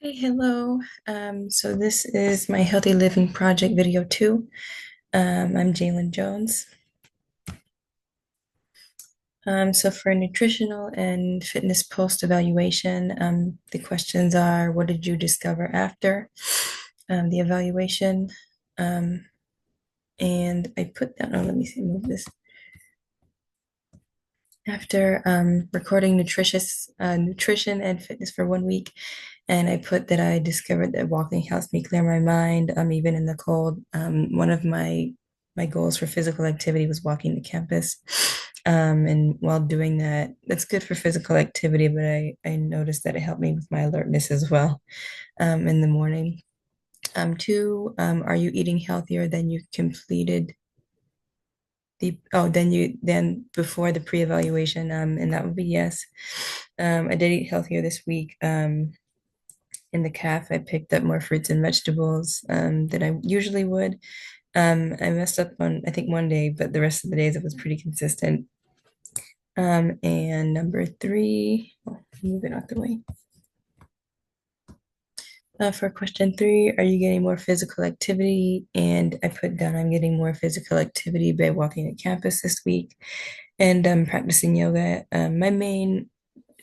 Hi, hello. So this is my Healthy Living Project video 2. I'm Jalen Jones. So for nutritional and fitness post evaluation, the questions are, what did you discover after the evaluation? Um, and I put down, oh, let me see, move this. After recording nutrition and fitness for 1 week, and I put that I discovered that walking helps me clear my mind, even in the cold. One of my goals for physical activity was walking to campus. And while doing that, that's good for physical activity, but I noticed that it helped me with my alertness as well, in the morning. Two, are you eating healthier than you completed then before the pre-evaluation, and that would be yes. I did eat healthier this week. In the calf, I picked up more fruits and vegetables than I usually would. I messed up on, I think, one day, but the rest of the days it was pretty consistent. And number three, move it out the way. For question three, are you getting more physical activity? And I put down I'm getting more physical activity by walking to campus this week and practicing yoga. My main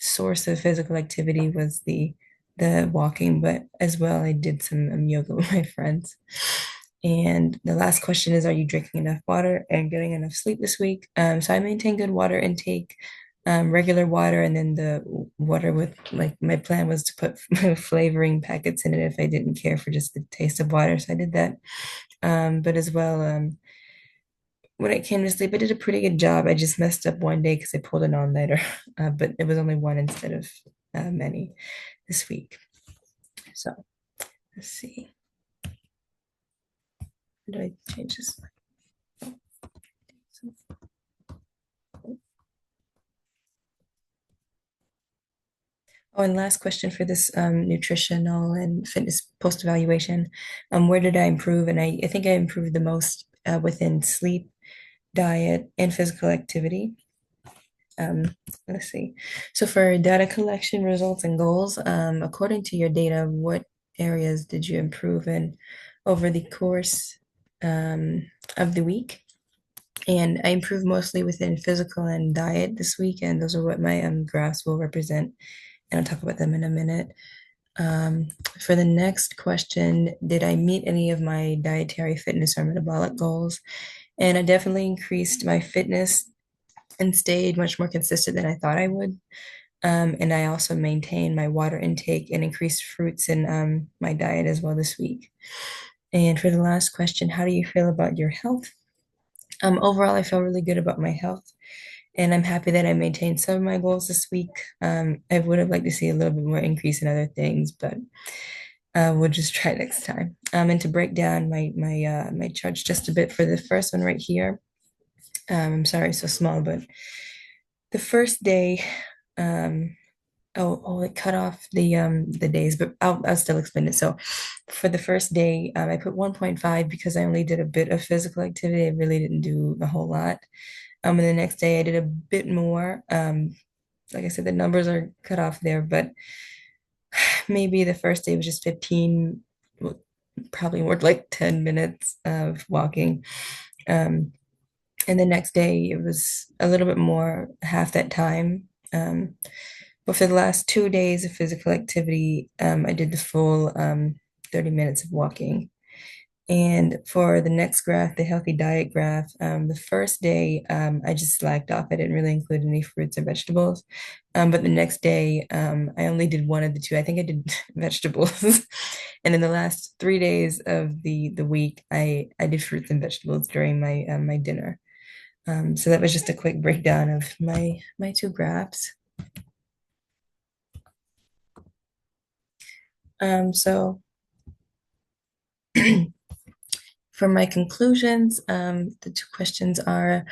source of physical activity was the walking, but as well I did some yoga with my friends. And the last question is, are you drinking enough water and getting enough sleep this week? So I maintain good water intake, regular water, and then the water with, like, my plan was to put flavoring packets in it if I didn't care for just the taste of water. So I did that. But as well, when it came to sleep, I did a pretty good job. I just messed up one day because I pulled an all-nighter, but it was only one instead of many this week. So let's see. How do I change this? Oh, and last question for this nutritional and fitness post-evaluation. Where did I improve? And I think I improved the most within sleep, diet, and physical activity. Let's see. So for data collection results and goals, according to your data, what areas did you improve in over the course of the week? And I improved mostly within physical and diet this week, and those are what my graphs will represent. And I'll talk about them in a minute. Um, for the next question, did I meet any of my dietary, fitness, or metabolic goals? And I definitely increased my fitness and stayed much more consistent than I thought I would. And I also maintained my water intake and increased fruits in my diet as well this week. And for the last question, how do you feel about your health? Overall, I feel really good about my health, and I'm happy that I maintained some of my goals this week. I would have liked to see a little bit more increase in other things, but we'll just try next time. And to break down my charts just a bit for the first one right here. I'm sorry, it's so small, but the first day, um, it cut off the days, but I'll still explain it. So for the first day, I put 1.5 because I only did a bit of physical activity. I really didn't do a whole lot. And the next day I did a bit more. Like I said, the numbers are cut off there, but maybe the first day was just 15, well, probably more like 10 minutes of walking. Um, and the next day it was a little bit more, half that time. But for the last 2 days of physical activity, I did the full 30 minutes of walking. And for the next graph, the healthy diet graph, the first day I just slacked off. I didn't really include any fruits or vegetables. But the next day, I only did one of the two. I think I did vegetables. And in the last 3 days of the week, I did fruits and vegetables during my dinner. So that was just a quick breakdown of my two graphs. So for my conclusions, the two questions are,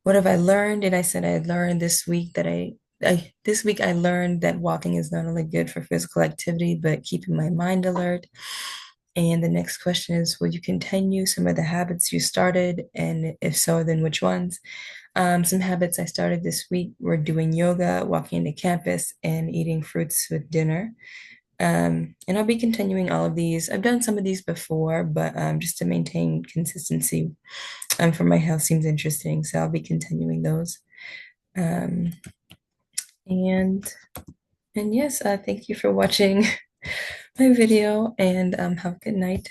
what have I learned? And I said I learned this week that this week I learned that walking is not only good for physical activity, but keeping my mind alert. And the next question is, will you continue some of the habits you started? And if so, then which ones? Some habits I started this week were doing yoga, walking to campus, and eating fruits with dinner. And I'll be continuing all of these. I've done some of these before, but just to maintain consistency for my health seems interesting. So I'll be continuing those. Um, and and yes, thank you for watching my video and have a good night.